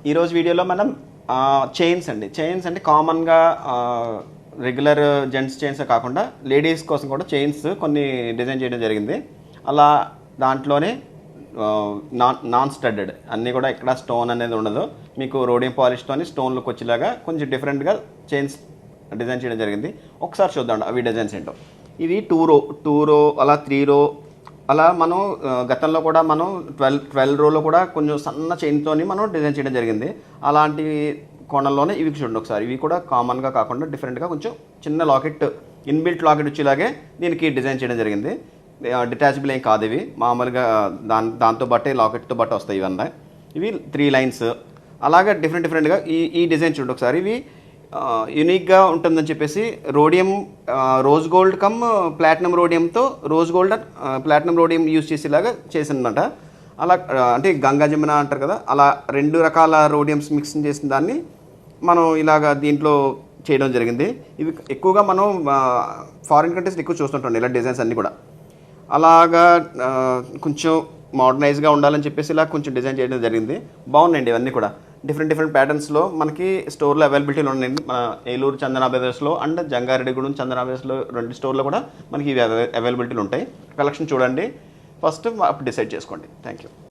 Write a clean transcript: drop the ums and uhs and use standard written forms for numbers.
ఈరోజు వీడియోలో మనం చైన్స్ అంటే కామన్గా రెగ్యులర్ జెంట్స్ చైన్స్ కాకుండా లేడీస్ కోసం కూడా చైన్స్ కొన్ని డిజైన్ చేయడం జరిగింది. అలా దాంట్లోనే నాన్ స్టడ్డెడ్ అన్నీ కూడా ఇక్కడ స్టోన్ అనేది ఉండదు, మీకు రోడియం పాలిష్తోని స్టోన్ లుక్ వచ్చేలాగా కొంచెం డిఫరెంట్గా చైన్స్ డిజైన్ చేయడం జరిగింది. ఒకసారి చూద్దాం అవి డిజైన్స్ ఏంటో. ఇది టూ రో అలా 3 రో అలా మనం గతంలో కూడా మనం 12 రోలో కూడా కొంచెం సన్న చైన్తో మనం డిజైన్ చేయడం జరిగింది. అలాంటి కోణంలోనే ఇవి చూడండి ఒకసారి. ఇవి కూడా కామన్గా కాకుండా డిఫరెంట్గా కొంచెం చిన్న లాకెట్, ఇన్బిల్ట్ లాకెట్ వచ్చేలాగే దీనికి డిజైన్ చేయడం జరిగింది. డిటాచబుల్ ఏం కాదు, ఇవి మామూలుగా దాంతో బట్టే లాకెట్తో బట్ట వస్తాయి ఇవన్నీ. ఇవి 3 లైన్స్ అలాగా డిఫరెంట్గా ఈ డిజైన్ చూడండి ఒకసారి. ఇవి యూనిక్గా ఉంటుందని చెప్పేసి rhodium rose gold cum platinum రోడియంతో rose gold platinum rhodium use చేసేలాగా చేసిందన్నమాట. అలా అంటే గంగా జమున అంటారు కదా, అలా 2 రకాల రోడియంస్ మిక్సింగ్ చేసిన దాన్ని మనం ఇలాగ దీంట్లో చేయడం జరిగింది. ఇవి ఎక్కువగా మనం ఫారిన్ కంట్రీస్లో ఎక్కువ చూస్తుంటాం ఇలా డిజైన్స్ అన్నీ కూడా. అలాగా కొంచెం మోడర్నైజ్గా ఉండాలని చెప్పేసి ఇలా కొంచెం డిజైన్ చేయడం జరిగింది. బాగున్నాయండి ఇవన్నీ కూడా. డిఫరెంట్ ప్యాటర్న్స్లో మనకి స్టోర్లో అవైలబిలిటీలో ఉన్నాయండి. మన ఏలూరు చందన బ్రదర్స్లో అండ్ జంగారెడ్డిగూడెం చందన బ్రదర్స్లో 2 స్టోర్లో కూడా మనకి ఇవి అవైలబిలిటీలు ఉంటాయి. కలెక్షన్ చూడండి, ఫస్ట్ డిసైడ్ చేసుకోండి. Thank you.